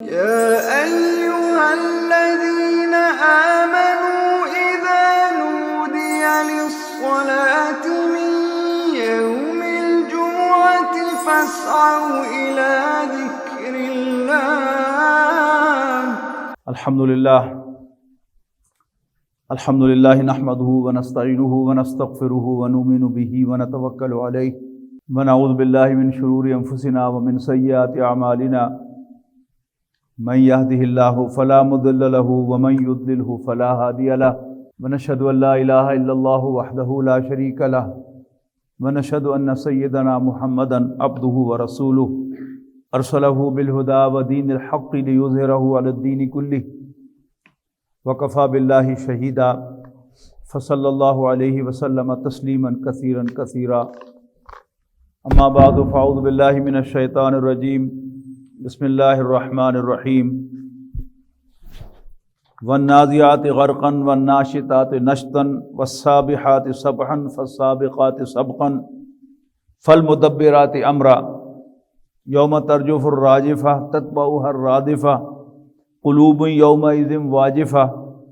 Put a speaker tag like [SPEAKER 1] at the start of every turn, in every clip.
[SPEAKER 1] يا أيها الذين آمنوا إذا نودي للصلاة من يوم الجمعة فاسعوا إلى ذكر الله.
[SPEAKER 2] الحمد لله نحمده ونستعينه ونستغفره ونؤمن به ونتوكل عليه ونعوذ بالله من شرور أنفسنا ومن سيئات أعمالنا من يهده الله فلا مضل له ومن يضلله فلا هادي له ونشهد أن لا إله إلا الله وحده لا شريك له ونشهد أن سيدنا محمدا عبده ورسوله أرسله بالهدى ودين الحق ليظهره على الدين كله وكفى بالله شهيدا فصلى الله عليه وسلم تسليما كثيرا كثيرا أما بعد فأعوذ بالله من الشيطان الرجيم بسم الله الرحمن الرحيم والنازعات غرقا والناشطات نشطا والسابحات سبحا فالسابقات سبقا فالمدبرات أمرا يوم ترجف الراجفة تتبعها الرادفة قلوب يومئذ واجفة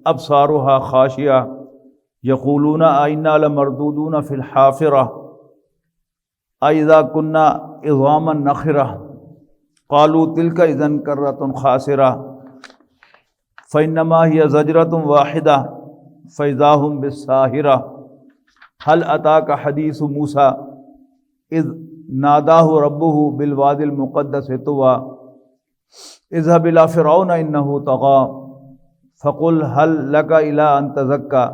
[SPEAKER 2] أبصارها خاشعة يقولون أئنا لمردودون في الحافرة أئذا كنا عظاما نخرة قالوا تلك إذن كرة خاسرة فإنما هي زجرة واحدة فإذا هم بالساهرة هل أتاك حديث موسى إذ ناداه ربه بالوادي المقدس طوى اذهب إلى فرعون إنه طغى فقل هل لك إلى أن تزكى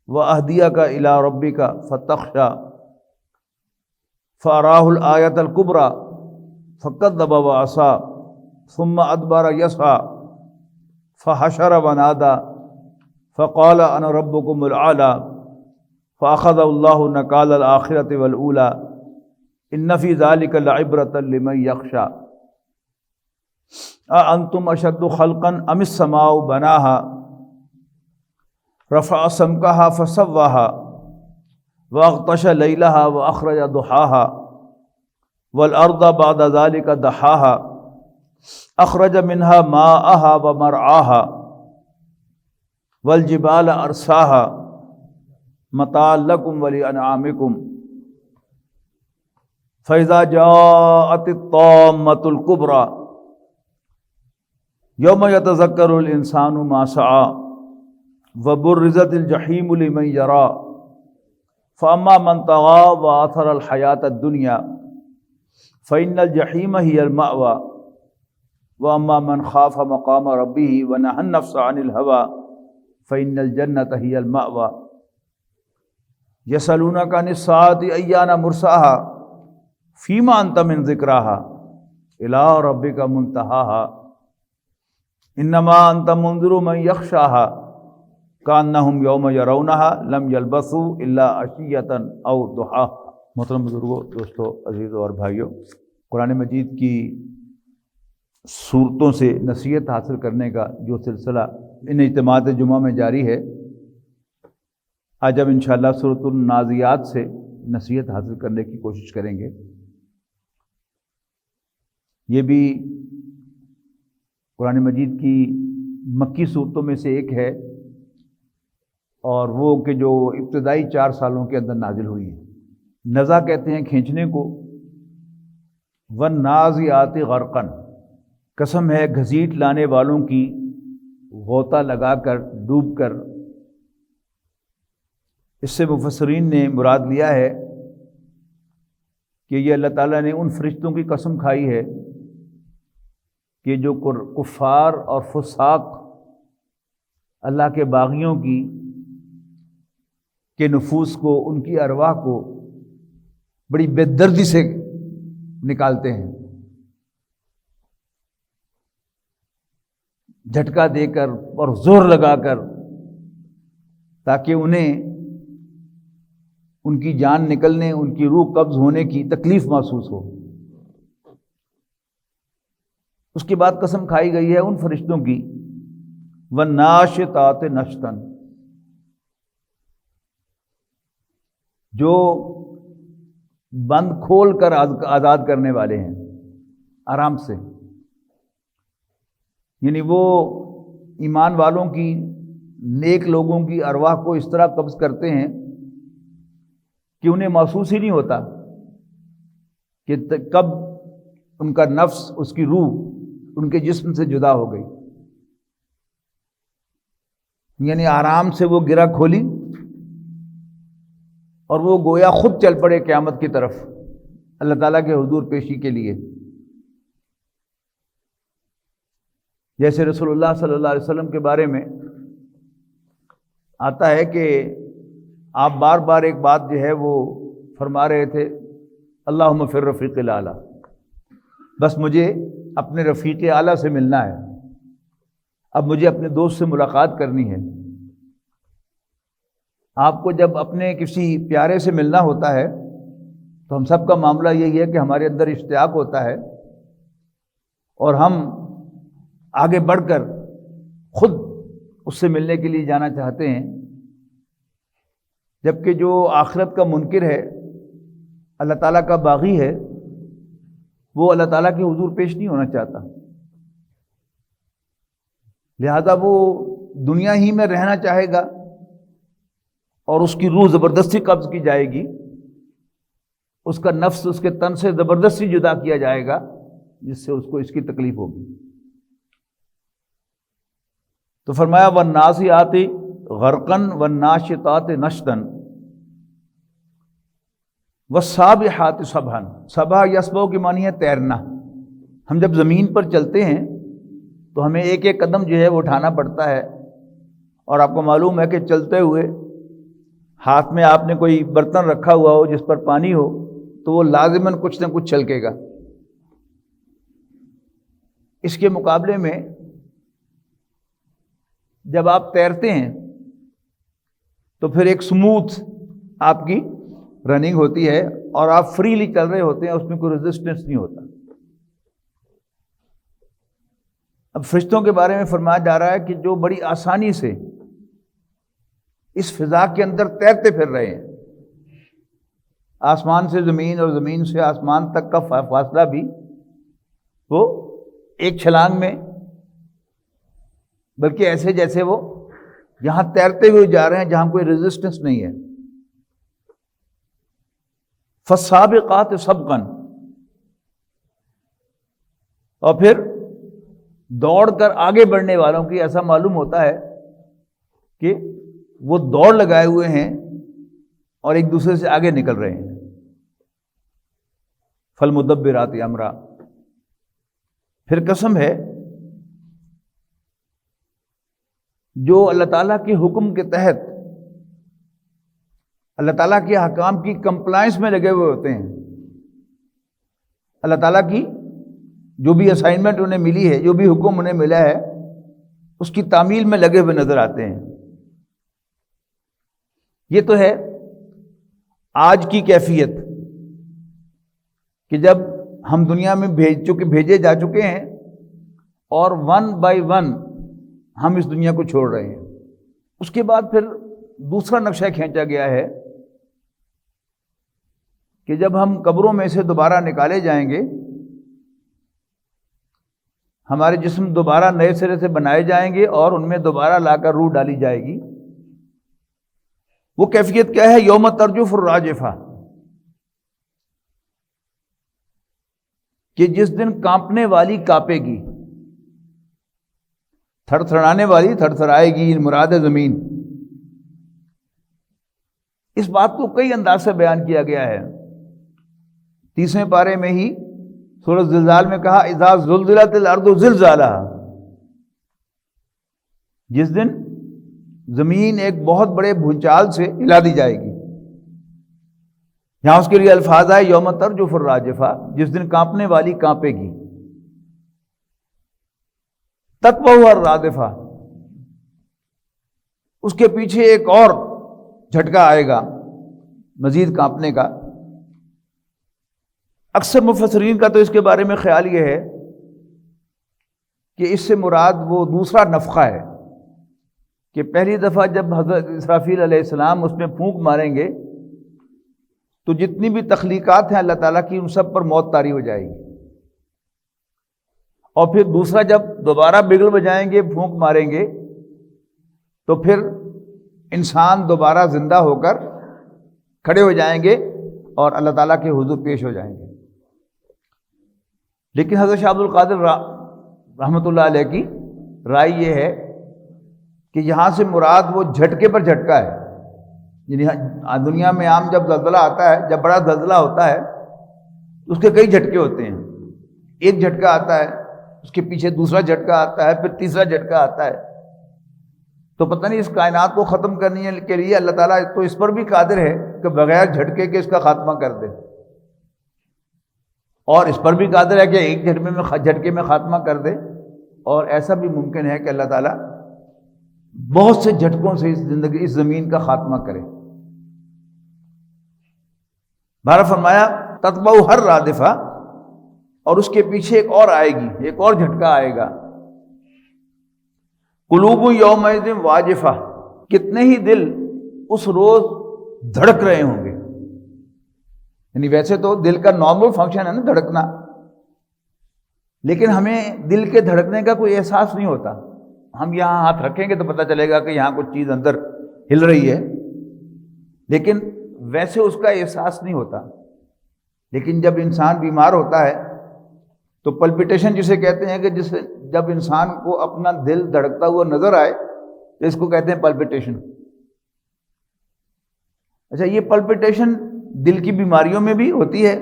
[SPEAKER 2] وأهديك إلى ربك فتخشى فأراه الآية الكبرى فكذب وعصى ثم أدبر يسعى فحشر ونادى فقال أنا ربكم الأعلى فأخذه الله نكال الآخرة والأولى إن في ذلك لعبرة لمن يخشى أأنتم أشد خلقا أم السماء بناها رفع سمكها فسواها وأغطش ليلها وأخرج ضحاها والأرض بعد ذلك دحاها أخرج منها ماءها ومرعاها والجبال أرساها متاعا لكم ولأنعامكم فإذا جاءت الطامة الكبرى یوم یتذکر الانسان ما سعى وبرزت الجحیم لمن یرى فاما من طغى وآثر الحیاۃ الدنیا فإن الجحیم هی المأوى واما من خاف مقام ربه ونهى النفس عن الهوى فإن الجنة هی المأوى یسألونک عن الساعة أیان مرساها فیما انت من ذکراها إلی ربک منتہاها انما انت منذر من یخشاها کانہم یوم یرونها لم یلبثوا الا عشیۃ او ضحاها۔ محترم بزرگوں، دوستوں، عزیزوں اور بھائیوں، قرآن مجید کی صورتوں سے نصیحت حاصل کرنے کا جو سلسلہ ان اجتماعات جمعہ میں جاری ہے، آج اب انشاءاللہ سورۃ النازعات سے نصیحت حاصل کرنے کی کوشش کریں گے۔ یہ بھی قرآن مجید کی مکی صورتوں میں سے ایک ہے، اور وہ کہ جو ابتدائی 4 سالوں کے اندر نازل ہوئی ہے۔ نزع کہتے ہیں کھینچنے کو، والنازعات غرقا، قسم ہے گھسیٹ لانے والوں کی، غوطہ لگا کر، ڈوب کر۔ اس سے مفسرین نے مراد لیا ہے کہ یہ اللہ تعالیٰ نے ان فرشتوں کی قسم کھائی ہے کہ جو کفار اور فساق اللہ کے باغیوں کے نفوس کو، ان کی ارواح کو بڑی بے دردی سے نکالتے ہیں، جھٹکا دے کر اور زور لگا کر، تاکہ انہیں ان کی جان نکلنے، ان کی روح قبض ہونے کی تکلیف محسوس ہو۔ اس کے بعد قسم کھائی گئی ہے ان فرشتوں کی، والناشطات نشطا، جو بند کھول کر آزاد کرنے والے ہیں، آرام سے۔ یعنی وہ ایمان والوں کی، نیک لوگوں کی ارواح کو اس طرح قبض کرتے ہیں کہ انہیں محسوس ہی نہیں ہوتا کہ کب ان کا نفس، اس کی روح ان کے جسم سے جدا ہو گئی. یعنی آرام سے وہ گرہ کھولی اور وہ گویا خود چل پڑے قیامت کی طرف اللہ تعالیٰ کے حضور پیشی کے لیے. جیسے رسول اللہ صلی اللہ علیہ وسلم کے بارے میں آتا ہے کہ آپ بار بار ایک بات جو ہے وہ فرما رہے تھے، اللہم فی الرفیق الاعلی، بس مجھے اپنے رفیق اعلیٰ سے ملنا ہے، اب مجھے اپنے دوست سے ملاقات کرنی ہے. آپ کو جب اپنے کسی پیارے سے ملنا ہوتا ہے تو ہم سب کا معاملہ یہی ہے کہ ہمارے اندر اشتیاق ہوتا ہے اور ہم آگے بڑھ کر خود اس سے ملنے کے لیے جانا چاہتے ہیں، جبکہ جو آخرت کا منکر ہے، اللہ تعالیٰ کا باغی ہے، وہ اللہ تعالیٰ کے حضور پیش نہیں ہونا چاہتا. لہذا وہ دنیا ہی میں رہنا چاہے گا اور اس کی روح زبردستی قبض کی جائے گی، اس کا نفس اس کے تن سے زبردستی جدا کیا جائے گا، جس سے اس کو اس کی تکلیف ہوگی. تو فرمایا وَالنَّازِعَاتِ غَرْقًا وَالنَّاشِطَاتِ نَشْطًا وَالسَّابِحَاتِ سَبْحًا. سبح یسبح کی معنی ہے تیرنا. ہم جب زمین پر چلتے ہیں تو ہمیں ایک ایک قدم جو ہے وہ اٹھانا پڑتا ہے، اور آپ کو معلوم ہے کہ چلتے ہوئے ہاتھ میں آپ نے کوئی برتن رکھا ہوا ہو جس پر پانی ہو تو وہ لازماً کچھ نہ کچھ چھلکے گا. اس کے مقابلے میں جب آپ تیرتے ہیں تو پھر ایک سموتھ آپ کی رننگ ہوتی ہے اور آپ فریلی چل رہے ہوتے ہیں، اس میں کوئی ریزسٹنس نہیں ہوتا. اب فرشتوں کے بارے میں فرمایا جا رہا ہے کہ جو بڑی آسانی سے اس فضا کے اندر تیرتے پھر رہے ہیں. آسمان سے زمین اور زمین سے آسمان تک کا فاصلہ بھی وہ ایک چھلانگ میں، بلکہ ایسے جیسے وہ یہاں تیرتے ہوئے جا رہے ہیں جہاں کوئی ریزسٹنس نہیں ہے. فالسابقات سبقا، اور پھر دوڑ کر آگے بڑھنے والوں کی ایسا معلوم ہوتا ہے کہ وہ دوڑ لگائے ہوئے ہیں اور ایک دوسرے سے آگے نکل رہے ہیں. فالمدبرات امرا، پھر قسم ہے جو اللہ تعالیٰ کے حکم کے تحت اللہ تعالیٰ کے احکام کی کمپلائنس میں لگے ہوئے ہوتے ہیں. اللہ تعالیٰ کی جو بھی اسائنمنٹ انہیں ملی ہے، جو بھی حکم انہیں ملا ہے، اس کی تعمیل میں لگے ہوئے نظر آتے ہیں. یہ تو ہے آج کی کیفیت کہ جب ہم دنیا میں بھیجے جا چکے ہیں اور ون بائی ون ہم اس دنیا کو چھوڑ رہے ہیں. اس کے بعد پھر دوسرا نقشہ کھینچا گیا ہے کہ جب ہم قبروں میں سے دوبارہ نکالے جائیں گے، ہمارے جسم دوبارہ نئے سرے سے بنائے جائیں گے اور ان میں دوبارہ لا کر روح ڈالی جائے گی. وہ کیفیت کیا ہے؟ یوم ترجف الراجفہ، کہ جس دن کانپنے والی کانپے گی، تھڑ تھڑانے والی تھڑ تھڑائے گی، مراد ہے زمین. اس بات کو کئی انداز سے بیان کیا گیا ہے. 30ویں پارے میں ہی سورۃ زلزال میں کہا اذا زلزلت الارض زلزالها، جس دن زمین ایک بہت بڑے بھونچال سے ہلا دی جائے گی. یہاں اس کے لیے الفاظ آئے یوم ترجف الراجفہ، جس دن کانپنے والی کانپے گی. تتبعها الرادفہ، اس کے پیچھے ایک اور جھٹکا آئے گا مزید کانپنے کا. اکثر مفسرین کا تو اس کے بارے میں خیال یہ ہے کہ اس سے مراد وہ دوسرا نفخہ ہے کہ پہلی دفعہ جب حضرت اسرافیل علیہ السلام اس میں پھونک ماریں گے تو جتنی بھی تخلیقات ہیں اللہ تعالیٰ کی، ان سب پر موت طاری ہو جائے گی. اور پھر دوسرا جب دوبارہ بگل بجائیں گے، پھونک ماریں گے، تو پھر انسان دوبارہ زندہ ہو کر کھڑے ہو جائیں گے اور اللہ تعالیٰ کے حضور پیش ہو جائیں گے۔ لیکن حضرت شاہ عبد القادر رحمۃ اللہ علیہ کی رائے یہ ہے کہ یہاں سے مراد وہ جھٹکے پر جھٹکا ہے، یعنی دنیا میں عام جب زلزلہ آتا ہے، جب بڑا زلزلہ ہوتا ہے اس کے کئی جھٹکے ہوتے ہیں، ایک جھٹکا آتا ہے، اس کے پیچھے دوسرا جھٹکا آتا ہے، پھر تیسرا جھٹکا آتا ہے۔ تو پتہ نہیں اس کائنات کو ختم کرنے کے لیے اللہ تعالیٰ تو اس پر بھی قادر ہے کہ بغیر جھٹکے کے اس کا خاتمہ کر دے، اور اس پر بھی قادر ہے کہ ایک جھٹکے میں خاتمہ کر دے، اور ایسا بھی ممکن ہے کہ اللہ تعالیٰ بہت سے جھٹکوں سے اس زمین کا خاتمہ کرے۔ بہرحال فرمایا تتبع ہر رادفہ، اور اس کے پیچھے ایک اور آئے گی، ایک اور جھٹکا آئے گا۔ قلوب یومئذ واجفہ، کتنے ہی دل اس روز دھڑک رہے ہوں گے، یعنی ویسے تو دل کا نارمل فنکشن ہے نا دھڑکنا، لیکن ہمیں دل کے دھڑکنے کا کوئی احساس نہیں ہوتا۔ ہم یہاں ہاتھ رکھیں گے تو پتہ چلے گا کہ یہاں کچھ چیز اندر ہل رہی ہے، لیکن ویسے اس کا احساس نہیں ہوتا۔ لیکن جب انسان بیمار ہوتا ہے تو پلپیٹیشن جسے کہتے ہیں، کہ جب انسان کو اپنا دل دھڑکتا ہوا نظر آئے تو اس کو کہتے ہیں پلپیٹیشن۔ اچھا، یہ پلپیٹیشن دل کی بیماریوں میں بھی ہوتی ہے،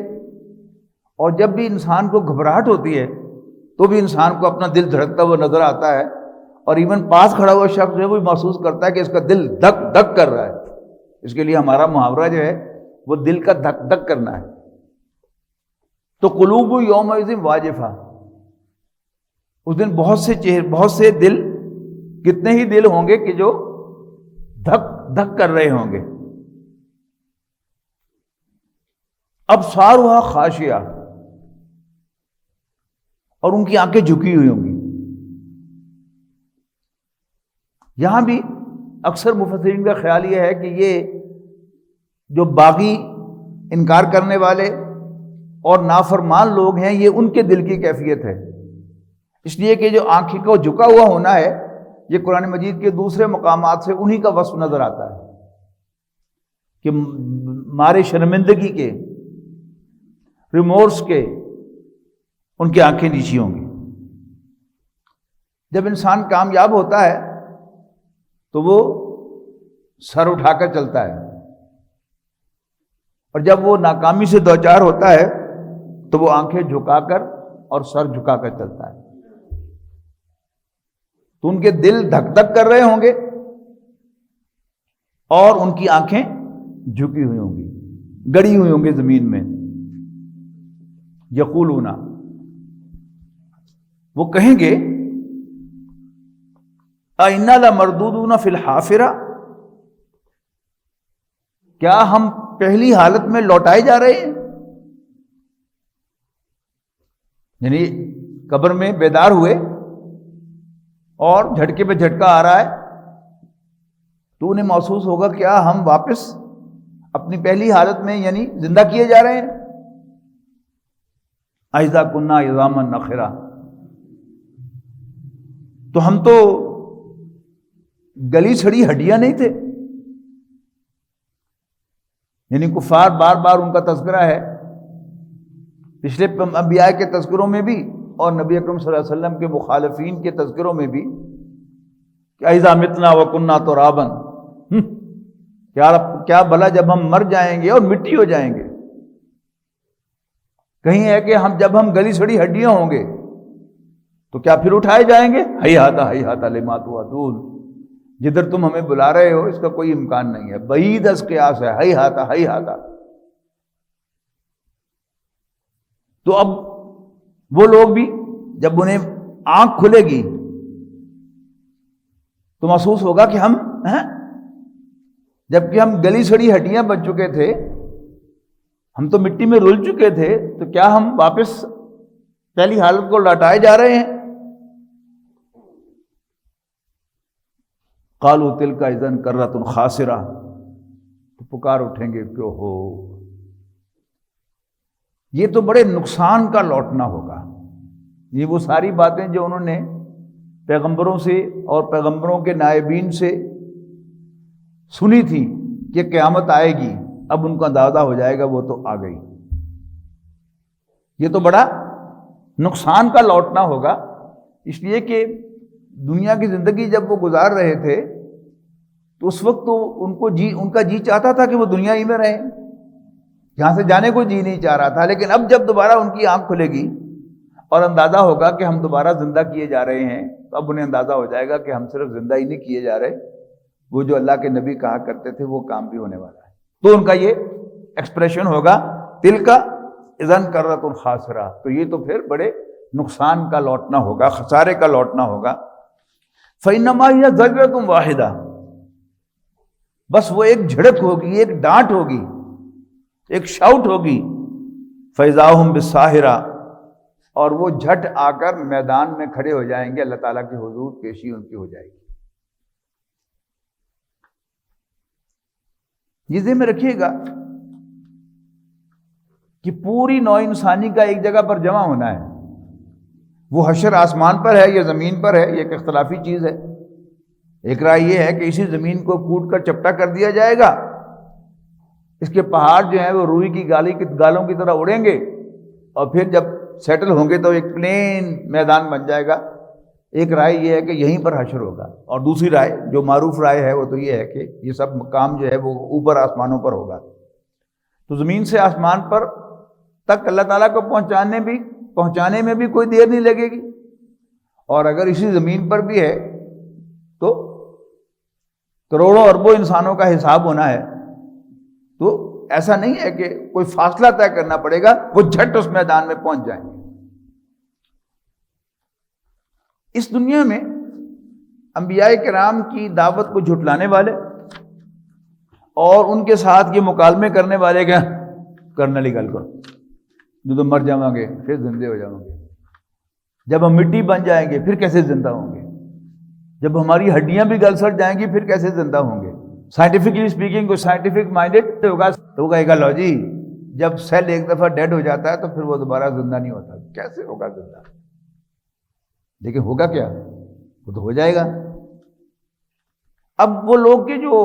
[SPEAKER 2] اور جب بھی انسان کو گھبراہٹ ہوتی ہے تو بھی انسان کو اپنا دل دھڑکتا ہوا نظر آتا ہے، اور ایون پاس کھڑا ہوا شخص جو ہے وہ محسوس کرتا ہے کہ اس کا دل دھک دھک کر رہا ہے۔ اس کے لیے ہمارا محاورہ جو ہے وہ دل کا دھک دھک کرنا ہے۔ تو قلوب یومئذ واجفہ، اس دن بہت سے دل، کتنے ہی دل ہوں گے کہ جو دھک دھک کر رہے ہوں گے۔ ابصارها خاشعہ، اور ان کی آنکھیں جھکی ہوئی ہوں گی۔ یہاں بھی اکثر مفسرین کا خیال یہ ہے کہ یہ جو باغی، انکار کرنے والے اور نافرمان لوگ ہیں، یہ ان کے دل کی کیفیت ہے، اس لیے کہ جو آنکھیں کو جھکا ہوا ہونا ہے یہ قرآن مجید کے دوسرے مقامات سے انہی کا وصف نظر آتا ہے کہ مارے شرمندگی کے، ریمورس کے، ان کی آنکھیں نیچی ہوں گی۔ جب انسان کامیاب ہوتا ہے تو وہ سر اٹھا کر چلتا ہے، اور جب وہ ناکامی سے دوچار ہوتا ہے تو وہ آنکھیں جھکا کر اور سر جھکا کر چلتا ہے۔ تو ان کے دل دھک دھک کر رہے ہوں گے اور ان کی آنکھیں جھکی ہوئی ہوں گی، گڑی ہوئی ہوں گی زمین میں۔ یقولون، وہ کہیں گے اِنَّا لَمَرْدُودُونَ فِي الْحَافِرَةِ، کیا ہم پہلی حالت میں لوٹائے جا رہے ہیں؟ یعنی قبر میں بیدار ہوئے اور جھٹکے پہ جھٹکا آ رہا ہے تو انہیں محسوس ہوگا کیا ہم واپس اپنی پہلی حالت میں یعنی زندہ کیے جا رہے ہیں؟ اَإِذَا كُنَّا عِظَامًا نَخِرَةً، تو ہم تو گلی سڑی ہڈیاں نہیں تھے۔ یعنی کفار بار بار ان کا تذکرہ ہے پچھلے انبیاء کے تذکروں میں بھی اور نبی اکرم صلی اللہ علیہ وسلم کے مخالفین کے تذکروں میں بھی کہ اِذَا مِتْنَا وَكُنَّا تُرَابًا، کیا بھلا جب ہم مر جائیں گے اور مٹی ہو جائیں گے۔ کہیں ہے کہ جب ہم گلی سڑی ہڈیاں ہوں گے تو کیا پھر اٹھائے جائیں گے؟ ہیہاتا لما توعدون، جدھر تم ہمیں بلا رہے ہو اس کا کوئی امکان نہیں ہے، بعید از قیاس ہے، ہیہاتا۔ تو اب وہ لوگ بھی جب انہیں آنکھ کھلے گی تو محسوس ہوگا کہ ہم جبکہ ہم گلی سڑی ہڈیاں بن چکے تھے، ہم تو مٹی میں رل چکے تھے، تو کیا ہم واپس پہلی حالت کو لوٹائے جا رہے ہیں؟ قالوا تلک اذا کرۃ خاسرہ، تو پکار اٹھیں گے کہ ہو یہ تو بڑے نقصان کا لوٹنا ہوگا، یہ وہ ساری باتیں جو انہوں نے پیغمبروں سے اور پیغمبروں کے نائبین سے سنی تھی کہ قیامت آئے گی، اب ان کا اندازہ ہو جائے گا وہ تو آ گئی۔ یہ تو بڑا نقصان کا لوٹنا ہوگا، اس لیے کہ دنیا کی زندگی جب وہ گزار رہے تھے تو اس وقت تو ان کا جی چاہتا تھا کہ وہ دنیا ہی میں رہیں، یہاں سے جانے کو جی نہیں چاہ رہا تھا، لیکن اب جب دوبارہ ان کی آنکھ کھلے گی اور اندازہ ہوگا کہ ہم دوبارہ زندہ کیے جا رہے ہیں، تو اب انہیں اندازہ ہو جائے گا کہ ہم صرف زندہ ہی نہیں کیے جا رہے، وہ جو اللہ کے نبی کہا کرتے تھے وہ کام بھی ہونے والا ہے۔ تو ان کا یہ ایکسپریشن ہوگا تل کا اذن کرۃ خاسرہ، تو یہ تو پھر بڑے نقصان کا لوٹنا ہوگا، خسارے کا لوٹنا ہوگا۔ فإنما هي زجرۃ واحدہ، بس وہ ایک جھڑک ہوگی، ایک ڈانٹ ہوگی، ایک شاؤٹ ہوگی، فإذا هم بالساہرہ، اور وہ جھٹ آ کر میدان میں کھڑے ہو جائیں گے، اللہ تعالیٰ کے حضور پیشی ان کی ہو جائے گی۔ یہ ذہن میں رکھیے گا کہ پوری نوع انسانی کا ایک جگہ پر جمع ہونا ہے، وہ حشر آسمان پر ہے یا زمین پر ہے، یہ ایک اختلافی چیز ہے۔ ایک رائے یہ ہے کہ اسی زمین کو کوٹ کر چپٹا کر دیا جائے گا، اس کے پہاڑ جو ہیں وہ روئی کی گالوں کی طرح اڑیں گے، اور پھر جب سیٹل ہوں گے تو ایک پلین میدان بن جائے گا۔ ایک رائے یہ ہے کہ یہیں پر حشر ہوگا، اور دوسری رائے جو معروف رائے ہے وہ تو یہ ہے کہ یہ سب مقام جو ہے وہ اوپر آسمانوں پر ہوگا۔ تو زمین سے آسمان پر تک اللہ تعالیٰ کو پہنچانے میں بھی کوئی دیر نہیں لگے گی، اور اگر اسی زمین پر بھی ہے تو کروڑوں اربوں انسانوں کا حساب ہونا ہے، تو ایسا نہیں ہے کہ کوئی فاصلہ طے کرنا پڑے گا، وہ جھٹ اس میدان میں پہنچ جائیں گے۔ اس دنیا میں انبیاء کرام کی دعوت کو جھٹلانے والے اور ان کے ساتھ یہ مکالمے کرنے والے کیا کرنا نکل کر جو مر جاؤں گے پھر زندے ہو جاؤں گے، جب ہم مٹی بن جائیں گے پھر کیسے زندہ ہوں گے، جب ہماری ہڈیاں بھی گل سڑ جائیں گی پھر کیسے زندہ ہوں گے۔ سائنٹیفکلی اسپیکنگ کوئی سائنٹیفک مائنڈیڈ ہوگا تو وہ کہے گا لو جی جب سیل ایک دفعہ ڈیڈ ہو جاتا ہے تو پھر وہ دوبارہ زندہ نہیں ہوتا، کیسے ہوگا زندہ؟ لیکن ہوگا کیا؟ وہ تو ہو جائے گا۔ اب وہ لوگ کے جو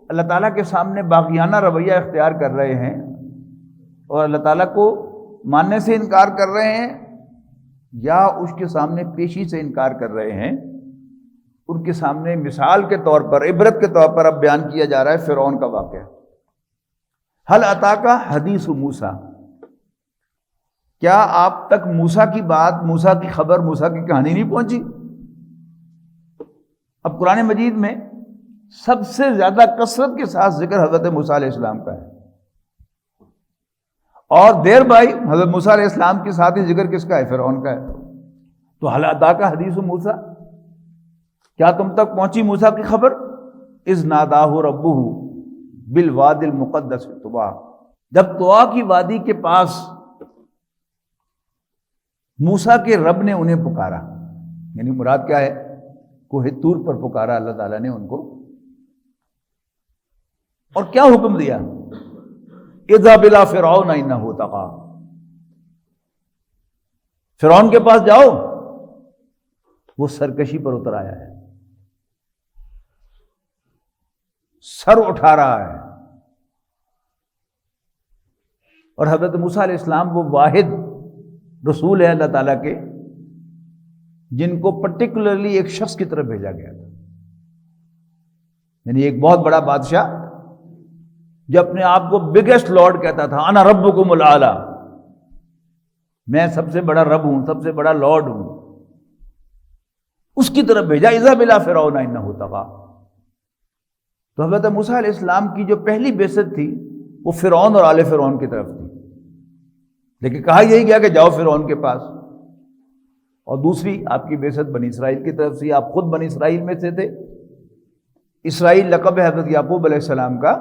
[SPEAKER 2] اللہ تعالیٰ کے سامنے باغیانہ رویہ اختیار کر رہے ہیں اور اللہ تعالیٰ کو ماننے سے انکار کر رہے ہیں یا اس کے سامنے پیشی سے انکار کر رہے ہیں، ان کے سامنے مثال کے طور پر، عبرت کے طور پر اب بیان کیا جا رہا ہے فرعون کا واقعہ۔ حل اتاک حدیث موسیٰ، کیا آپ تک موسیٰ کی بات، موسیٰ کی خبر، موسیٰ کی کہانی نہیں پہنچی؟ اب قرآن مجید میں سب سے زیادہ کثرت کے ساتھ ذکر حضرت موسیٰ علیہ السلام کا ہے، اور دیر بائی حضرت موسیٰ علیہ السلام کے ساتھ ہی ذکر کس کا ہے؟ فرعون کا ہے۔ تو حل اتاک حدیث موسیٰ، کیا تم تک پہنچی موسیٰ کی خبر؟ اذ ناداہ ربہ بالوادی المقدس طویٰ، جب طویٰ کی وادی کے پاس موسیٰ کے رب نے انہیں پکارا، یعنی مراد کیا ہے؟ کوہ طور پر پکارا اللہ تعالیٰ نے ان کو، اور کیا حکم دیا؟ اذهب الى فرعون انه طغى، فرعون کے پاس جاؤ، وہ سرکشی پر اتر آیا ہے، سر اٹھا رہا ہے۔ اور حضرت موسیٰ علیہ السلام وہ واحد رسول ہے اللہ تعالیٰ کے جن کو پرٹیکولرلی ایک شخص کی طرف بھیجا گیا تھا، یعنی ایک بہت بڑا بادشاہ جو اپنے آپ کو بگیسٹ لارڈ کہتا تھا، انا ربکم الاعلی، میں سب سے بڑا رب ہوں، سب سے بڑا لارڈ ہوں، اس کی طرف بھیجا۔ اذهب الى فرعون انه طغى۔ تو حضرت موسیٰ علیہ السلام کی جو پہلی بعثت تھی وہ فرعون اور آل فرعون کی طرف تھی، لیکن کہا یہی گیا کہ جاؤ فرعون کے پاس، اور دوسری آپ کی بعثت بنی اسرائیل کی طرف سے، آپ خود بنی اسرائیل میں سے تھے۔ اسرائیل لقب ہے حضرت یعقوب علیہ السلام کا،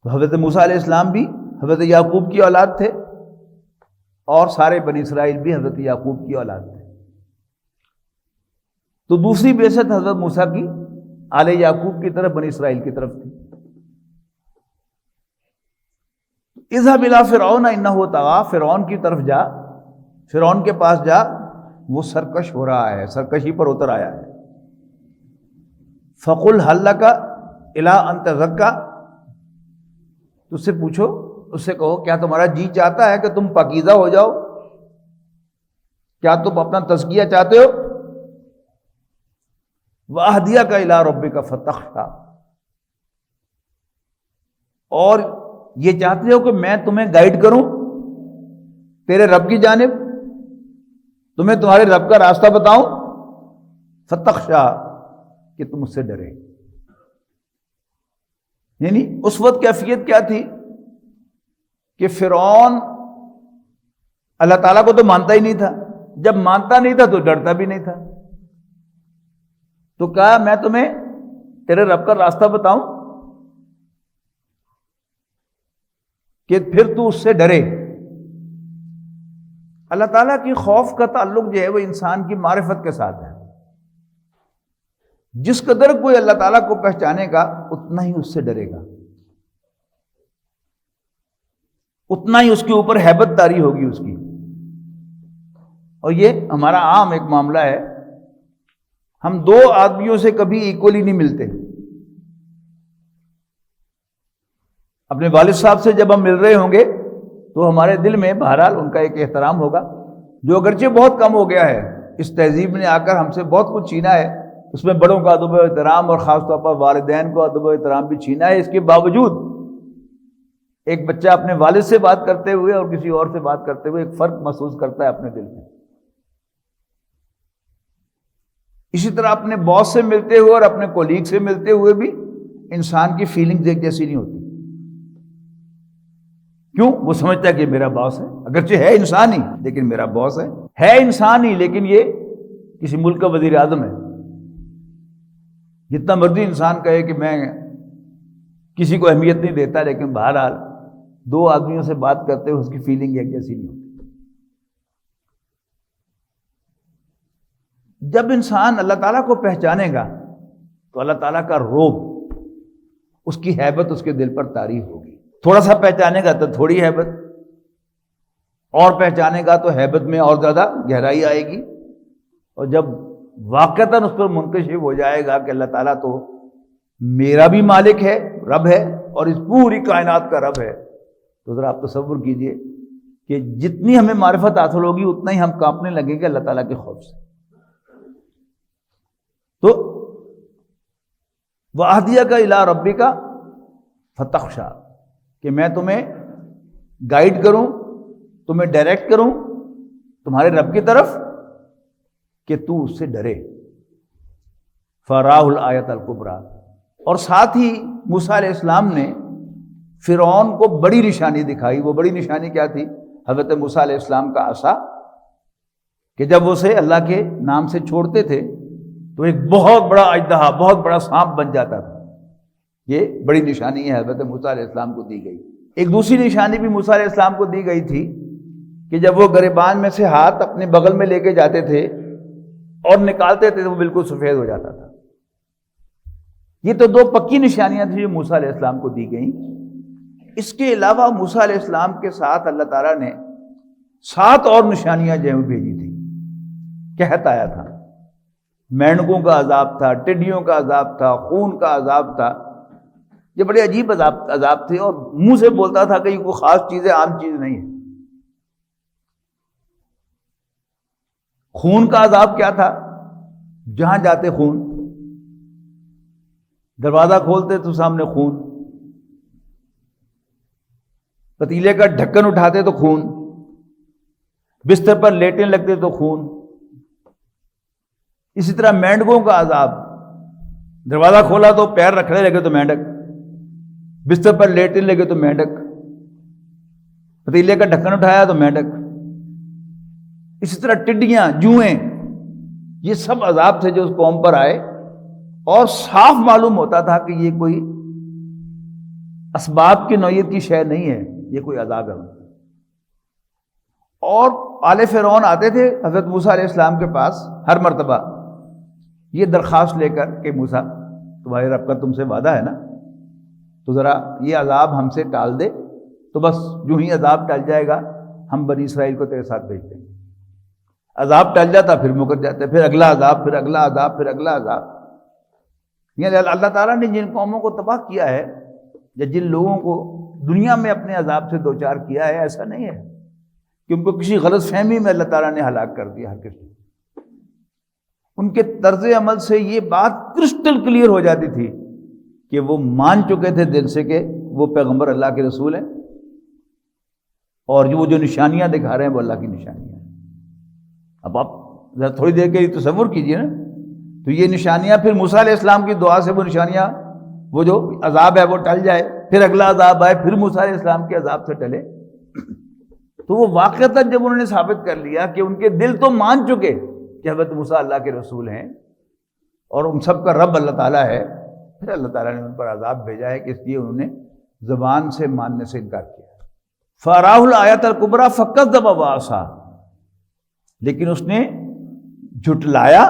[SPEAKER 2] تو حضرت موسیٰ علیہ السلام بھی حضرت یعقوب کی اولاد تھے، اور سارے بنی اسرائیل بھی حضرت یعقوب کی اولاد تھے۔ تو دوسری بعثت حضرت موسیٰ کی آل یعقوب کی طرف، بنی اسرائیل کی طرف تھی۔ اذهب الى فرعون انه طغى، فرعون کی طرف جا، فرعون کے پاس جا، وہ سرکش ہو رہا ہے، سرکشی پر اتر آیا ہے۔ فَقُلْ هَلْ لَكَ إِلَىٰ أَن تَزَكَّىٰ، تو اس سے پوچھو، اس سے کہو کیا تمہارا جی چاہتا ہے کہ تم پاکیزہ ہو جاؤ؟ کیا تم اپنا تزکیہ چاہتے ہو؟ وَأَهْدِيَكَ إِلَىٰ رَبِّكَ فَتَخْشَىٰ، اور یہ چاہتے ہو کہ میں تمہیں گائیڈ کروں تیرے رب کی جانب، تمہیں تمہارے رب کا راستہ بتاؤں، فَتَخْشَىٰ، کہ تم اس سے ڈرے۔ یعنی اس وقت کیفیت کیا تھی کہ فرعون اللہ تعالیٰ کو تو مانتا ہی نہیں تھا، جب مانتا نہیں تھا تو ڈرتا بھی نہیں تھا، تو کہا میں تمہیں تیرے رب کا راستہ بتاؤں کہ پھر تو اس سے ڈرے۔ اللہ تعالیٰ کی خوف کا تعلق جو ہے وہ انسان کی معرفت کے ساتھ ہے۔ جس قدر کوئی اللہ تعالیٰ کو پہچانے گا اتنا ہی اس سے ڈرے گا، اتنا ہی اس کے اوپر ہیبت طاری ہوگی اس کی۔ اور یہ ہمارا عام ایک معاملہ ہے، ہم دو آدمیوں سے کبھی ایکولی نہیں ملتے۔ اپنے والد صاحب سے جب ہم مل رہے ہوں گے تو ہمارے دل میں بہرحال ان کا ایک احترام ہوگا، جو اگرچہ بہت کم ہو گیا ہے، اس تہذیب نے آ کر ہم سے بہت کچھ چھینا ہے، اس میں بڑوں کا ادب و احترام اور خاص طور پر والدین کو ادب و احترام بھی چھینا ہے۔ اس کے باوجود ایک بچہ اپنے والد سے بات کرتے ہوئے اور کسی اور سے بات کرتے ہوئے ایک فرق محسوس کرتا ہے اپنے دل میں۔ اسی طرح اپنے باس سے ملتے ہوئے اور اپنے کولیگ سے ملتے ہوئے بھی انسان کی فیلنگز ایک جیسی نہیں ہوتی۔ کیوں؟ وہ سمجھتا ہے کہ میرا باس ہے، اگرچہ ہے انسان ہی لیکن میرا باس ہے انسان ہی لیکن یہ کسی ملک کا وزیر اعظم ہے۔ جتنا مرضی انسان کہے کہ میں کسی کو اہمیت نہیں دیتا، لیکن بہرحال دو آدمیوں سے بات کرتے ہوئے اس کی فیلنگ ایک جیسی نہیں ہوتی۔ جب انسان اللہ تعالیٰ کو پہچانے گا تو اللہ تعالیٰ کا رعب، اس کی ہیبت اس کے دل پر طاری ہوگی۔ تھوڑا سا پہچانے گا تو تھوڑی ہیبت، اور پہچانے گا تو ہیبت میں اور زیادہ گہرائی آئے گی، اور جب واقعتاً اس پر منکشف ہو جائے گا کہ اللہ تعالیٰ تو میرا بھی مالک ہے، رب ہے، اور اس پوری کائنات کا رب ہے، تو ذرا آپ تصور کیجئے کہ جتنی ہمیں معرفت حاصل ہوگی اتنا ہی ہم کانپنے لگیں گے اللہ تعالیٰ کے خوف سے۔ تو وَأَهْدِيَكَ إِلَىٰ رَبِّكَ فَتَخْشَىٰ، کہ میں تمہیں گائیڈ کروں، تمہیں ڈائریکٹ کروں تمہارے رب کی طرف کہ تو اس سے ڈرے۔ فَأَرَاهُ الْآيَةَ الْكُبْرىٰ، اور ساتھ ہی موسیٰ علیہ السلام نے فرعون کو بڑی نشانی دکھائی۔ وہ بڑی نشانی کیا تھی؟ حضرت موسیٰ علیہ السلام کا عصا، کہ جب وہ اسے اللہ کے نام سے چھوڑتے تھے تو ایک بہت بڑا اژدہا، بہت بڑا سانپ بن جاتا تھا۔ یہ بڑی نشانی ہے حضرت موسیٰ علیہ السلام کو دی گئی۔ ایک دوسری نشانی بھی موسیٰ علیہ السلام کو دی گئی تھی کہ جب وہ گریبان میں سے ہاتھ اپنے بغل میں لے کے جاتے تھے اور نکالتے تھے تو وہ بالکل سفید ہو جاتا تھا۔ یہ تو دو پکی نشانیاں تھیں جو موسیٰ علیہ السلام کو دی گئیں۔ اس کے علاوہ موسیٰ علیہ السلام کے ساتھ اللہ تعالیٰ نے 7 اور نشانیاں جو ہیں بھیجی تھی۔ قحط آیا تھا، مینڈکوں کا عذاب تھا، ٹڈیوں کا عذاب تھا، خون کا عذاب تھا۔ یہ بڑے عجیب عذاب تھے، اور منہ سے بولتا تھا کہ یہ کوئی خاص چیز ہے، عام چیز نہیں ہے۔ خون کا عذاب کیا تھا؟ جہاں جاتے خون، دروازہ کھولتے تو سامنے خون، پتیلے کا ڈھکن اٹھاتے تو خون، بستر پر لیٹنے لگتے تو خون۔ اسی طرح مینڈکوں کا عذاب، دروازہ کھولا تو پیر رکھنے لگے تو مینڈک، بستر پر لیٹنے لگے تو مینڈک، پتیلے کا ڈھکن اٹھایا تو مینڈک۔ اسی طرح ٹڈیاں، جوئیں، یہ سب عذاب تھے جو اس قوم پر آئے، اور صاف معلوم ہوتا تھا کہ یہ کوئی اسباب کی نوعیت کی شے نہیں ہے، یہ کوئی عذاب ہے۔ اور آل فرعون آتے تھے حضرت موسیٰ علیہ السلام کے پاس ہر مرتبہ یہ درخواست لے کر کہ موسیٰ تمہارے رب کا تم سے وعدہ ہے نا، تو ذرا یہ عذاب ہم سے ٹال دے، تو بس جو ہی عذاب ٹل جائے گا ہم بنی اسرائیل کو تیرے ساتھ بھیج دیں گے۔ عذاب ٹل جاتا پھر مکر جاتے، پھر اگلا عذاب، پھر اگلا عذاب، پھر اگلا عذاب. یعنی اللہ تعالیٰ نے جن قوموں کو تباہ کیا ہے یا جن لوگوں کو دنیا میں اپنے عذاب سے دوچار کیا ہے، ایسا نہیں ہے کہ ان کو کسی غلط فہمی میں اللہ تعالیٰ نے ہلاک کر دیا. ہر کسی ان کے طرز عمل سے یہ بات کرسٹل کلیئر ہو جاتی تھی کہ وہ مان چکے تھے دل سے کہ وہ پیغمبر اللہ کے رسول ہیں، اور وہ جو نشانیاں دکھا رہے ہیں وہ اللہ کی نشانیاں ہیں. اب آپ ذرا تھوڑی دیر کے لیے تصور کیجئے نا، تو یہ نشانیاں پھر موسیٰ علیہ السلام کی دعا سے وہ نشانیاں، وہ جو عذاب ہے وہ ٹل جائے، پھر اگلا عذاب آئے، پھر موسیٰ علیہ السلام کے عذاب سے ٹلے. تو وہ واقعتاً جب انہوں نے ثابت کر لیا کہ ان کے دل تو مان چکے کہ حضرت موسیٰ اللہ کے رسول ہیں اور ان سب کا رب اللہ تعالیٰ ہے، پھر اللہ تعالیٰ نے ان پر عذاب بھیجا ہے کہ اس لیے انہوں نے زبان سے ماننے سے انکار کیا. فَأَرَاهُ الْآيَةَ الْكُبْرَىٰ فَكَذَّبَ وَعَصَىٰ، لیکن اس نے جھٹلایا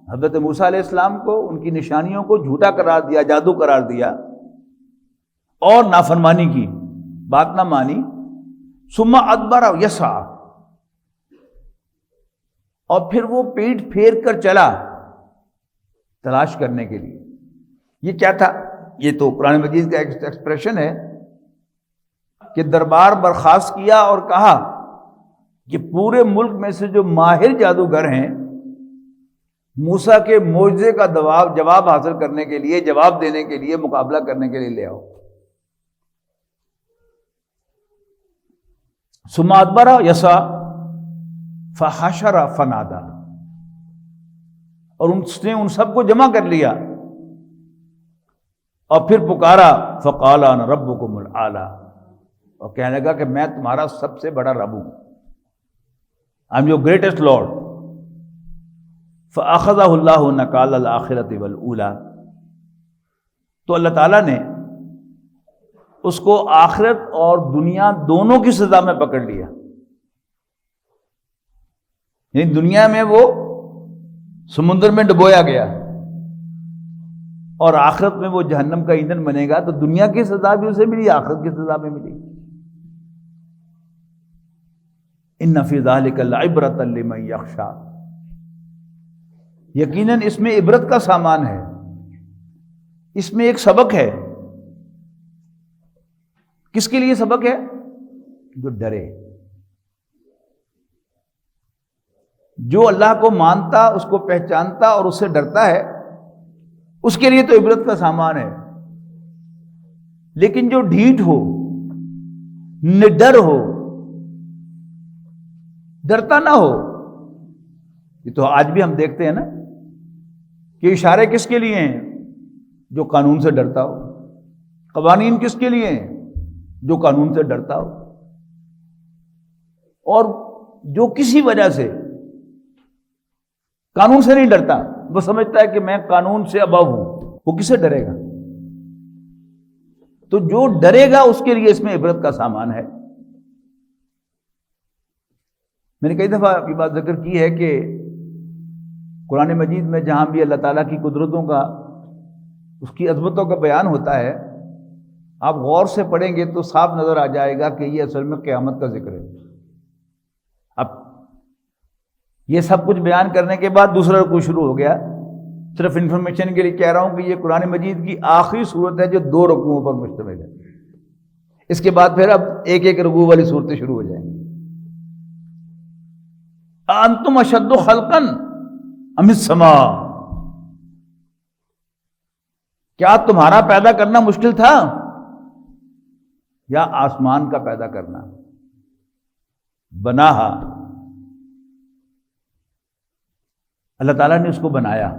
[SPEAKER 2] حضرت موسیٰ علیہ السلام کو، ان کی نشانیوں کو جھوٹا قرار دیا، جادو قرار دیا، اور نافرمانی کی، بات نہ مانی. ثم ادبر یسعی، اور پھر وہ پیٹ پھیر کر چلا تلاش کرنے کے لیے. یہ کیا تھا؟ یہ تو قرآن مجید کا ایکسپریشن ہے کہ دربار برخاست کیا اور کہا کہ پورے ملک میں سے جو ماہر جادوگر ہیں موسیٰ کے معجزے کا جواب حاصل کرنے کے لیے، جواب دینے کے لیے، مقابلہ کرنے کے لیے لے آؤ. ثم ادبر یسعی فحشر فنادى، اور اس نے ان سب کو جمع کر لیا اور پھر پکارا. فقال انا ربکم الاعلی، اور کہنے لگا کہ میں تمہارا سب سے بڑا رب ہوں، I am your greatest lord. فاخذہ اللہ نکال الآخرۃ والاولی، تو اللہ تعالیٰ نے اس کو آخرت اور دنیا دونوں کی سزا میں پکڑ لیا. یعنی دنیا میں وہ سمندر میں ڈبویا گیا اور آخرت میں وہ جہنم کا ایندھن بنے گا، تو دنیا کی سزا بھی اسے ملی، آخرت کی سزا بھی ملی. ان فی ذلک لعبرۃ لمن یخشی، یقیناً اس میں عبرت کا سامان ہے، اس میں ایک سبق ہے. کس کے لیے سبق ہے؟ جو ڈرے، جو اللہ کو مانتا، اس کو پہچانتا اور اس سے ڈرتا ہے، اس کے لیے تو عبرت کا سامان ہے. لیکن جو ڈھیٹ ہو، نڈر ہو، ڈرتا نہ ہو، یہ تو آج بھی ہم دیکھتے ہیں نا کہ اشارے کس کے لیے ہیں؟ جو قانون سے ڈرتا ہو. قوانین کس کے لیے ہیں؟ جو قانون سے ڈرتا ہو. اور جو کسی وجہ سے قانون سے نہیں ڈرتا، وہ سمجھتا ہے کہ میں قانون سے ابو ہوں، وہ کس سے ڈرے گا؟ تو جو ڈرے گا اس کے لیے اس میں عبرت کا سامان ہے. میں نے کئی دفعہ یہ بات ذکر کی ہے کہ قرآن مجید میں جہاں بھی اللہ تعالیٰ کی قدرتوں کا، اس کی عظمتوں کا بیان ہوتا ہے، آپ غور سے پڑھیں گے تو صاف نظر آ جائے گا کہ یہ اصل میں قیامت کا ذکر ہے. اب یہ سب کچھ بیان کرنے کے بعد دوسرا رکوع شروع ہو گیا. صرف انفارمیشن کے لیے کہہ رہا ہوں کہ یہ قرآن مجید کی آخری صورت ہے جو 2 رکوعوں پر مشتمل ہے. اس کے بعد پھر اب ایک ایک رکوع والی صورتیں شروع ہو جائیں گی. انتم اشد خلقا ام السماء، کیا تمہارا پیدا کرنا مشکل تھا یا آسمان کا پیدا کرنا؟ بناہا، اللہ تعالیٰ نے اس کو بنایا.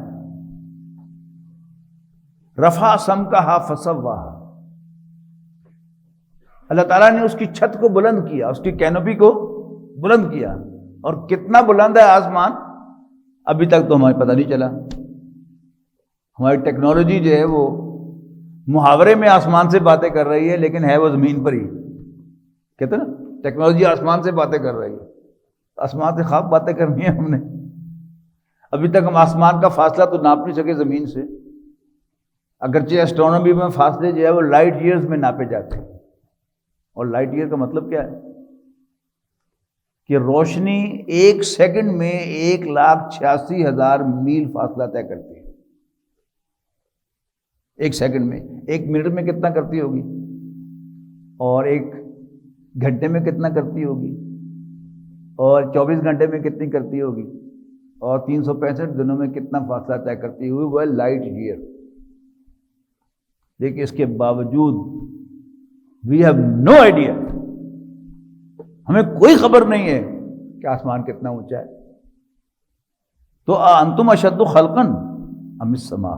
[SPEAKER 2] رفع سمکہا فسواہا، اللہ تعالیٰ نے اس کی چھت کو بلند کیا، اس کی کینوپی کو بلند کیا. اور کتنا بلند ہے آسمان ابھی تک تو ہمیں پتہ نہیں چلا. ہماری ٹیکنالوجی جو ہے وہ محاورے میں آسمان سے باتیں کر رہی ہے، لیکن ہے وہ زمین پر ہی. کہتے ہیں نا ٹیکنالوجی آسمان سے باتیں کر رہی ہے، آسمان سے خواب باتیں کرنی ہے ہم نے. ابھی تک ہم آسمان کا فاصلہ تو ناپ نہیں سکے زمین سے، اگرچہ اسٹرونومی میں فاصلے جو ہے وہ لائٹ ایئرز میں ناپے جاتے ہیں. اور لائٹ ایئر کا مطلب کیا ہے کہ روشنی 1 سیکنڈ میں 1,86,000 میل فاصلہ طے کرتی ہے. 1 سیکنڈ میں. 1 منٹ میں کتنا کرتی ہوگی، اور 1 گھنٹے میں کتنا کرتی ہوگی، اور 24 گھنٹے میں کتنی کرتی ہوگی، اور 365 دنوں میں کتنا فاصلہ طے کرتی ہوئی، وہ لائٹ ایئر. لیکن اس کے باوجود وی ہیو نو آئیڈیا، ہمیں کوئی خبر نہیں ہے کہ آسمان کتنا اونچا ہے. تو انتم اشد خلقا ام السماء،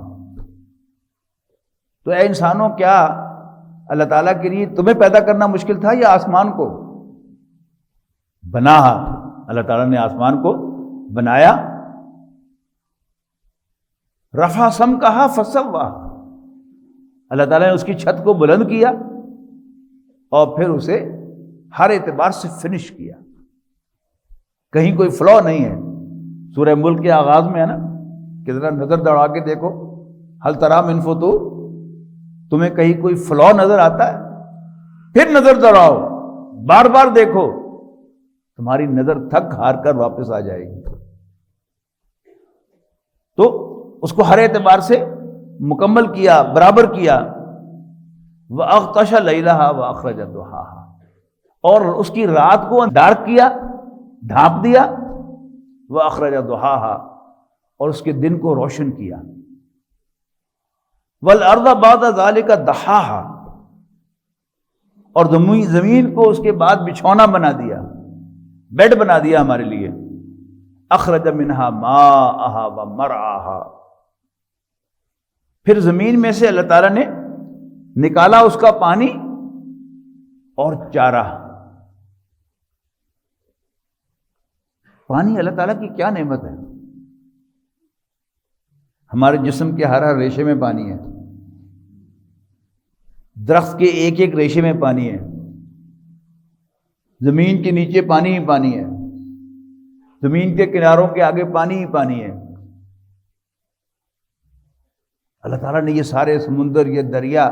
[SPEAKER 2] تو اے انسانوں کیا اللہ تعالیٰ کے لیے تمہیں پیدا کرنا مشکل تھا یا آسمان کو؟ بناہا، اللہ تعالیٰ نے آسمان کو بنایا. رفع سمکہا فسواہا، اللہ تعالیٰ نے اس کی چھت کو بلند کیا اور پھر اسے ہر اعتبار سے فنش کیا، کہیں کوئی فلا نہیں ہے. سورہ ملک کے آغاز میں ہے نا کہ ذرا نظر دوڑا کے دیکھو ہل تری من فطور، تمہیں کہیں کوئی فلا نظر آتا ہے؟ پھر نظر دوڑاؤ، بار بار دیکھو، تمہاری نظر تھک ہار کر واپس آ جائے گی. تو اس کو ہر اعتبار سے مکمل کیا، برابر کیا. وَأَغْطَشَ لَيْلَهَا وَأَخْرَجَ ضُحَاهَا، اور اس کی رات کو ڈارک کیا، ڈھانپ دیا. وَأَخْرَجَ ضُحَاهَا، اور اس کے دن کو روشن کیا. وَالْأَرْضَ بَعْدَ ذَلِكَ دَحَاهَا، اور زمین کو اس کے بعد بچھونا بنا دیا، بیڈ بنا دیا ہمارے لیے. أَخْرَجَ مِنْهَا مَاءَهَا وَمَرْعَاهَا، پھر زمین میں سے اللہ تعالیٰ نے نکالا اس کا پانی اور چارہ. پانی اللہ تعالیٰ کی کیا نعمت ہے. ہمارے جسم کے ہر ریشے میں پانی ہے، درخت کے ایک ایک ریشے میں پانی ہے، زمین کے نیچے پانی ہی پانی ہے، زمین کے کناروں کے آگے پانی ہی پانی ہے. اللہ تعالیٰ نے یہ سارے سمندر، یہ دریا،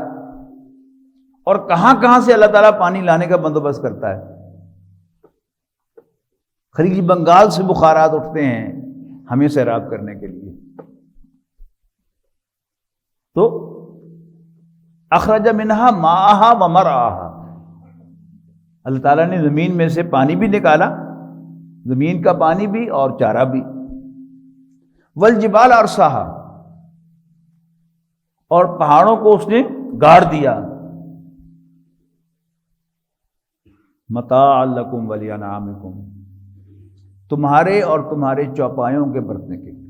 [SPEAKER 2] اور کہاں کہاں سے اللہ تعالیٰ پانی لانے کا بندوبست کرتا ہے. خلیج بنگال سے بخارات اٹھتے ہیں ہمیں سیراب کرنے کے لیے. تو اخرج منہا ماءہا ومرعاہا، اللہ تعالیٰ نے زمین میں سے پانی بھی نکالا، زمین کا پانی بھی اور چارہ بھی. والجبال ارساہا، اور پہاڑوں کو اس نے گاڑ دیا. متاعا لکم ولانعامکم، تمہارے اور تمہارے چوپایوں کے برتنے کے لیے.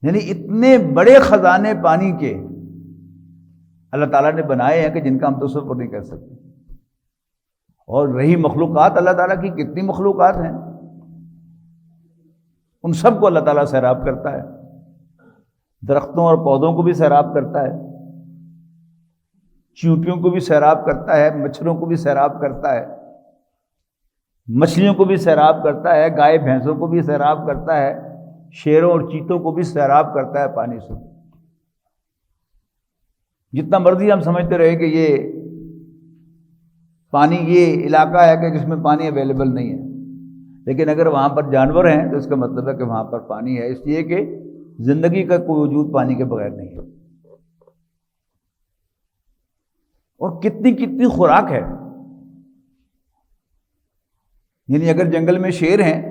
[SPEAKER 2] یعنی اتنے بڑے خزانے پانی کے اللہ تعالیٰ نے بنائے ہیں کہ جن کا ہم تصور نہیں کر سکتے. اور رہی مخلوقات، اللہ تعالیٰ کی کتنی مخلوقات ہیں، ان سب کو اللہ تعالیٰ سیراب کرتا ہے. درختوں اور پودوں کو بھی سیراب کرتا ہے، چیونٹیوں کو بھی سیراب کرتا ہے، مچھروں کو بھی سیراب کرتا ہے، مچھلیوں کو بھی سیراب کرتا ہے، گائے بھینسوں کو بھی سیراب کرتا ہے، شیروں اور چیتوں کو بھی سیراب کرتا ہے پانی سے. جتنا مرضی ہم سمجھتے رہے کہ یہ پانی، یہ علاقہ ہے کہ جس میں پانی اویلیبل نہیں ہے، لیکن اگر وہاں پر جانور ہیں تو اس کا مطلب ہے کہ وہاں پر پانی ہے، اس لیے کہ زندگی کا کوئی وجود پانی کے بغیر نہیں ہے. اور کتنی کتنی خوراک ہے. یعنی اگر جنگل میں شیر ہیں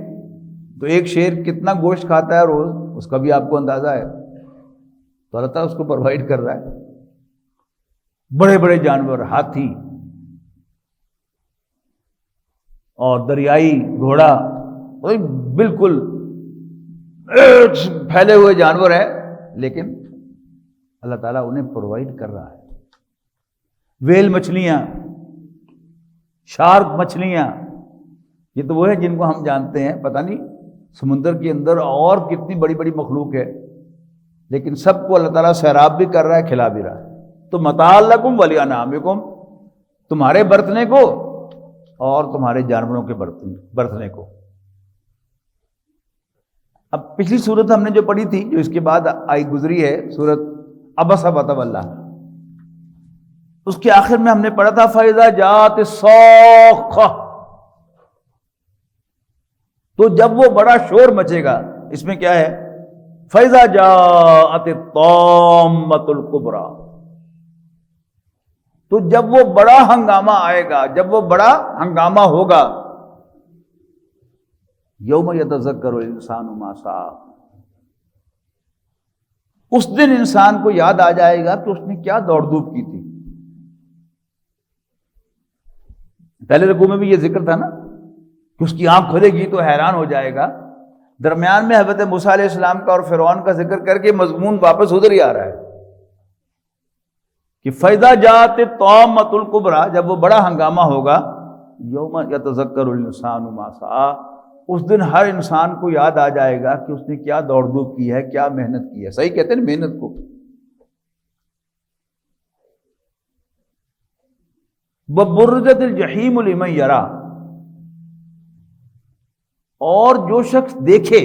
[SPEAKER 2] تو ایک شیر کتنا گوشت کھاتا ہے روز، اس کا بھی آپ کو اندازہ ہے. تو اللہ تعالیٰ اس کو پرووائڈ کر رہا ہے. بڑے بڑے جانور، ہاتھی اور دریائی گھوڑا، بالکل پھیلے ہوئے جانور ہیں، لیکن اللہ تعالیٰ انہیں پرووائڈ کر رہا ہے. ویل مچھلیاں، شارک مچھلیاں، یہ تو وہ ہے جن کو ہم جانتے ہیں. پتہ نہیں سمندر کے اندر اور کتنی بڑی بڑی مخلوق ہے، لیکن سب کو اللہ تعالیٰ سیراب بھی کر رہا ہے، کھلا بھی رہا ہے. تو متاع لکم ولانعامکم، تمہارے برتنے کو اور تمہارے جانوروں کے برتنے کو. اب پچھلی صورت ہم نے جو پڑھی تھی، جو اس کے بعد آئی گزری ہے، صورت عبس وتولی، اس کے آخر میں ہم نے پڑھا تھا فَإِذَا جَاءَتِ الصَّاخَّةُ، تو جب وہ بڑا شور مچے گا، اس میں کیا ہے؟ فَإِذَا جَاءَتِ الطَّامَّةُ الْكُبْرَى، تو جب وہ بڑا ہنگامہ آئے گا، جب وہ بڑا ہنگامہ ہوگا، یوم یتذکر الانسان ما سعی، اس دن انسان کو یاد آ جائے گا کہ اس نے کیا دوڑ دھوپ کی تھی۔ پہلے رکوع میں بھی یہ ذکر تھا نا کہ اس کی آنکھ کھلے گی تو حیران ہو جائے گا، درمیان میں حضرت موسیٰ علیہ السلام کا اور فرعون کا ذکر کر کے مضمون واپس ادھر ہی آ رہا ہے کہ فَإِذَا جَاءَتِ الطَّامَّةُ الْكُبْرَى، جب وہ بڑا ہنگامہ ہوگا، یوم یتذکر الانسان ما سعی، اس دن ہر انسان کو یاد آ جائے گا کہ اس نے کیا دوڑ دھوپ کی ہے، کیا محنت کی ہے۔ صحیح کہتے ہیں نا محنت کو۔ وَبُرِّزَتِ الْجَحِیمُ لِمَن یَریٰ، اور جو شخص دیکھے،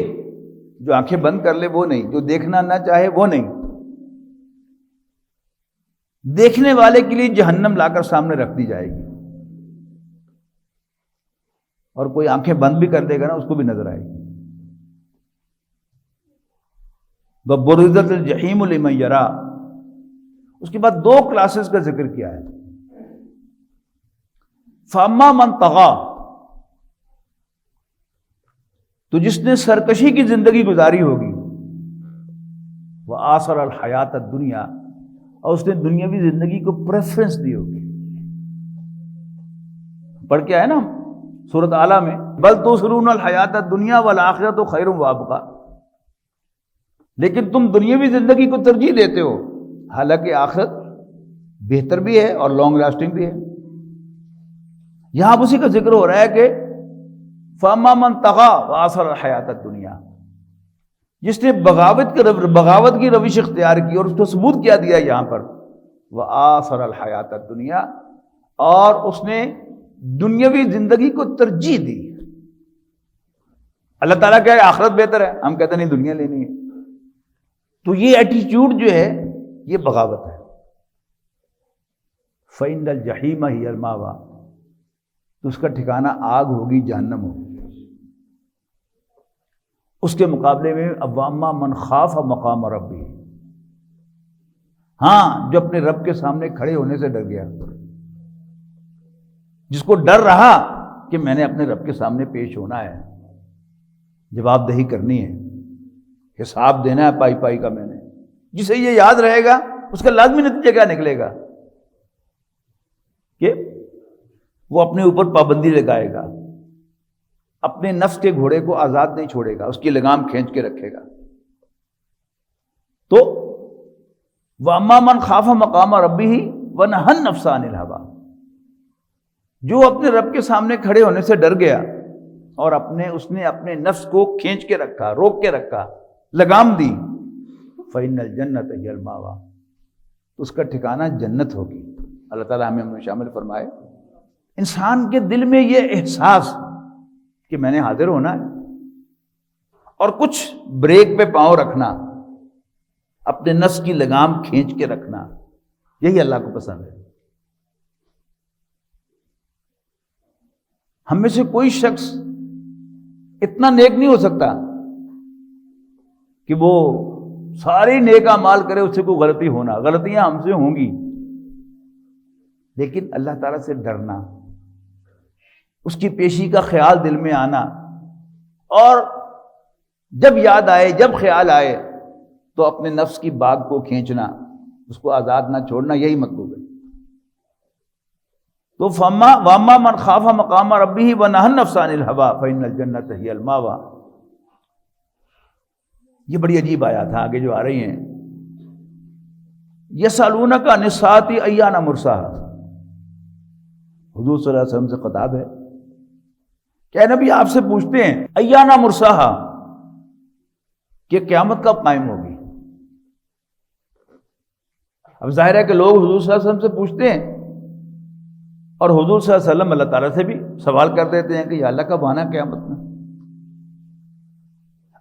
[SPEAKER 2] جو آنکھیں بند کر لے وہ نہیں، جو دیکھنا نہ چاہے وہ نہیں، دیکھنے والے کے لیے جہنم لا کر سامنے رکھ دی جائے گی، اور کوئی آنکھیں بند بھی کر دے گا نا اس کو بھی نظر آئے گی۔ وَبُرِّزَتِ الْجَحِیمُ لِمَن یَریٰ، اس کے بعد دو کلاسز کا ذکر کیا ہے۔ فَأَمَّا مَن طَغَىٰ، تو جس نے سرکشی کی زندگی گزاری ہوگی، وَآثَرَ الْحَیَاةَ الدُّنْیَا، اور اس نے دنیاوی زندگی کو پریفرنس دی ہوگی۔ پڑھ کے آئے نا سورۃ اعلیٰ میں، بل تؤثرون الحیاۃ الدنیا والآخرۃ خیر وابقیٰ، لیکن تم دنیاوی زندگی کو ترجیح دیتے ہو، حالانکہ آخرت بہتر بھی ہے اور لانگ لاسٹنگ بھی ہے۔ یہاں اسی کا ذکر ہو رہا ہے کہ فَأَمَّا مَن طَغَىٰ وَآثَرَ الْحَیَاةَ الدُّنْیَا، جس نے بغاوت کی روش اختیار کی اور اس کو ثبوت کیا دیا یہاں پر، وَآثَرَ الْحَیَاةَ الدُّنْیَا، اور اس نے دنیاوی زندگی کو ترجیح دی۔ اللہ تعالیٰ کہہ رہے آخرت بہتر ہے، ہم کہتے نہیں دنیا لینی ہے۔ تو یہ ایٹیچیوڈ جو ہے یہ بغاوت ہے۔ فَإِنَّ الْجَحِیمَ ہِیَ الْمَأْوَىٰ، تو اس کا ٹھکانہ آگ ہوگی، جہنم ہوگی۔ اس کے مقابلے میں وَأَمَّا مَنْ خَافَ مَقَامَ رَبِّهِ، ہاں جو اپنے رب کے سامنے کھڑے ہونے سے ڈر گیا، جس کو ڈر رہا کہ میں نے اپنے رب کے سامنے پیش ہونا ہے، جواب دہی کرنی ہے، حساب دینا ہے پائی پائی کا میں نے، جسے یہ یاد رہے گا اس کا لازمی نتیجہ کیا نکلے گا کہ وہ اپنے اوپر پابندی لگائے گا، اپنے نفس کے گھوڑے کو آزاد نہیں چھوڑے گا، اس کی لگام کھینچ کے رکھے گا۔ تو وَأَمَّا مَنْ خَافَ مَقَامَ رَبِّهِ وَنَهَى النَّفْسَ عَنِ الْهَوَىٰ، جو اپنے رب کے سامنے کھڑے ہونے سے ڈر گیا اور اس نے اپنے نفس کو کھینچ کے رکھا، روک کے رکھا، لگام دی، فَإِنَّ الْجَنَّةَ هِيَ الْمَأْوَىٰ، تو اس کا ٹھکانہ جنت ہوگی۔ اللہ تعالیٰ ہمیں ان میں شامل فرمائے۔ انسان کے دل میں یہ احساس کہ میں نے حاضر ہونا ہے اور کچھ بریک پہ پاؤں رکھنا، اپنے نفس کی لگام کھینچ کے رکھنا، یہی اللہ کو پسند ہے۔ ہم میں سے کوئی شخص اتنا نیک نہیں ہو سکتا کہ وہ سارے نیک اعمال کرے، اس سے کوئی غلطی ہونا، غلطیاں ہم سے ہوں گی، لیکن اللہ تعالیٰ سے ڈرنا، اس کی پیشی کا خیال دل میں آنا، اور جب یاد آئے، جب خیال آئے تو اپنے نفس کی باغ کو کھینچنا، اس کو آزاد نہ چھوڑنا، یہی مطلوب ہے۔ تو وَأَمَّا مَنْ خَافَ مَقَامَ رَبِّهِ وَنَهَى النَّفْسَ عَنِ الْهَوَىٰ فَإِنَّ الْجَنَّةَ هِيَ الْمَأْوَىٰ۔ یہ بڑی عجیب آیات ہیں آگے جو آ رہی ہیں۔ يَسْأَلُونَكَ عَنِ السَّاعَةِ أَيَّانَ مُرْسَاهَا، حضور صلی اللہ علیہ وسلم سے خطاب ہے کہ نبی آپ سے پوچھتے ہیں ایانہ مرساہا، کہ قیامت کب قائم ہوگی۔ اب ظاہر ہے کہ لوگ حضور صلی اللہ علیہ وسلم سے پوچھتے ہیں، اور حضور صلی اللہ علیہ وسلم اللہ تعالیٰ سے بھی سوال کر دیتے ہیں کہ یا اللہ کب آنا قیامت میں۔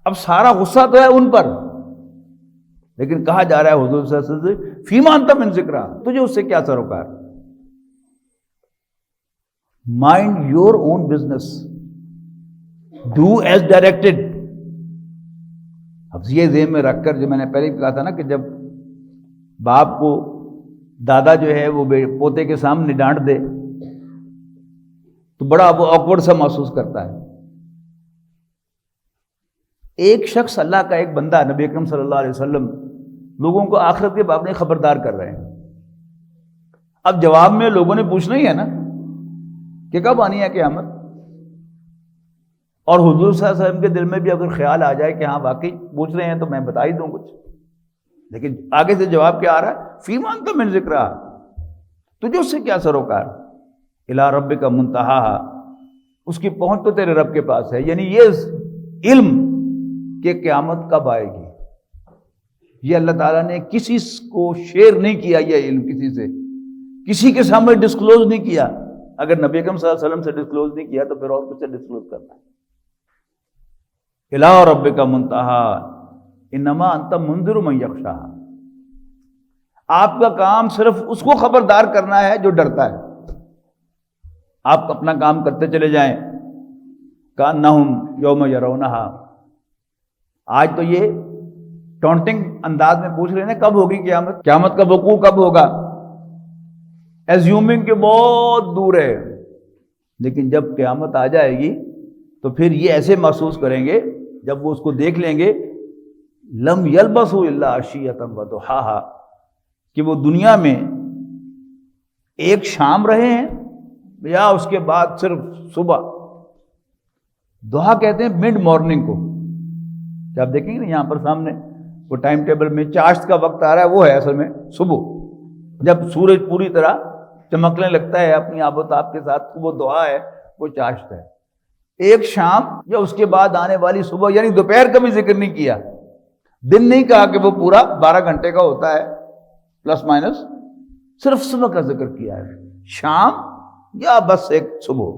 [SPEAKER 2] اب سارا غصہ تو ہے ان پر، لیکن کہا جا رہا ہے حضور صلی اللہ علیہ وسلم سے فیما انت من ذکرہ، تجھے اس سے کیا سروکار، mind your own business, do as directed. اب یہ ذہن میں رکھ کر، جو میں نے پہلے بھی کہا تھا نا کہ جب باپ کو دادا جو ہے وہ پوتے کے سامنے ڈانٹ دے تو بڑا وہ آکورڈ سا محسوس کرتا ہے. ایک شخص، اللہ کا ایک بندہ، نبی اکرم صلی اللہ علیہ وسلم لوگوں کو آخرت کے باب میں خبردار کر رہے ہیں. اب جواب میں لوگوں نے پوچھنا ہی ہے نا کہ کب آنی ہے قیامت. اور حضور صلی اللہ علیہ وسلم کے دل میں بھی اگر خیال آ جائے کہ ہاں واقعی پوچھ رہے ہیں تو میں بتا ہی دوں کچھ، لیکن آگے سے جواب کیا آ رہا ہے؟ فیما انت من ذکرہا، تجھے اس سے کیا سروکار، الی ربک منتہاہا، اس کی پہنچ تو تیرے رب کے پاس ہے. یعنی یہ علم کہ قیامت کب آئے گی، یہ اللہ تعالیٰ نے کسی کو شیئر نہیں کیا. یہ علم کسی سے، کسی کے سامنے ڈسکلوز نہیں کیا. اگر نبی اکرم صلی اللہ علیہ وسلم سے ڈسکلوز نہیں کیا تو پھر اور کچھ سے ڈسکلوز کرنا ہے. الی ربک منتہا انما انت منذر من یخشاہا، آپ کا کام صرف اس کو خبردار کرنا ہے جو ڈرتا ہے. آپ اپنا کام کرتے چلے جائیں. کأنہم یوم یرونہا، آج تو یہ ٹونٹنگ انداز میں پوچھ رہے ہیں کب ہوگی قیامت، قیامت کا وقوع کب ہوگا، ایزیومنگ کہ بہت دور ہے. لیکن جب قیامت آ جائے گی تو پھر یہ ایسے محسوس کریں گے جب وہ اس کو دیکھ لیں گے، لم یلبثوا الا عشیۃ وضحاہا، کہ وہ دنیا میں ایک شام رہے ہیں یا اس کے بعد صرف صبح. ضحیٰ کہتے ہیں مڈ مارننگ کو. کہ آپ دیکھیں گے یہاں پر سامنے وہ ٹائم ٹیبل میں چاشت کا وقت آ رہا ہے، وہ ہے اصل میں صبح، جب سورج پوری طرح چمکنے لگتا ہے اپنی آب و تاب کے ساتھ. وہ دعا ہے، وہ چاشت ہے. ایک شام یا اس کے بعد آنے والی صبح، یعنی دوپہر کا بھی ذکر نہیں کیا. دن نہیں کہا کہ وہ پورا 12 گھنٹے کا ہوتا ہے پلس مائنس، صرف صبح کا ذکر کیا ہے. شام یا بس ایک صبح.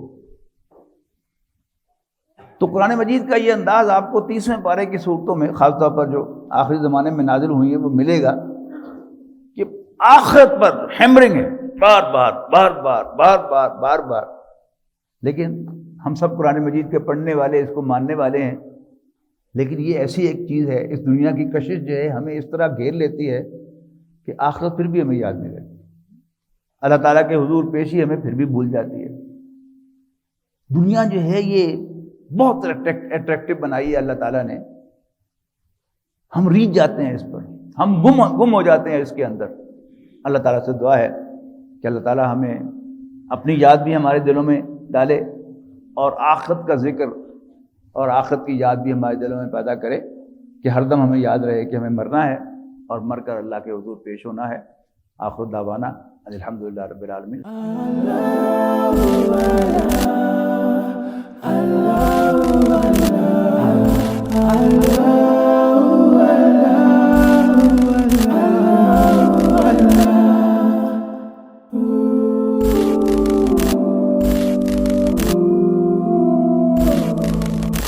[SPEAKER 2] تو قرآن مجید کا یہ انداز آپ کو 30ویں پارے کی صورتوں میں، خاص طور پر جو آخری زمانے میں نازل ہوئی ہیں، وہ ملے گا کہ آخرت پر ہیمرنگ ہے، بار بار بار بار بار بار بار بار. لیکن ہم سب قرآن مجید کے پڑھنے والے، اس کو ماننے والے ہیں. لیکن یہ ایسی ایک چیز ہے، اس دنیا کی کشش جو ہے ہمیں اس طرح گھیر لیتی ہے کہ آخرت پھر بھی ہمیں یاد نہیں رہتی. اللہ تعالیٰ کے حضور پیشی ہمیں پھر بھی بھول جاتی ہے. دنیا جو ہے یہ بہت اٹریکٹیو بنائی ہے اللہ تعالیٰ نے. ہم ریجھ جاتے ہیں اس پر، ہم گم ہو جاتے ہیں اس کے اندر. اللہ تعالیٰ سے دعا ہے کہ اللہ تعالیٰ ہمیں اپنی یاد بھی ہمارے دلوں میں ڈالے، اور آخرت کا ذکر اور آخرت کی یاد بھی ہمارے دلوں میں پیدا کرے، کہ ہر دم ہمیں یاد رہے کہ ہمیں مرنا ہے اور مر کر اللہ کے حضور پیش ہونا ہے. آخر دعوانا الحمدللہ رب العالمین.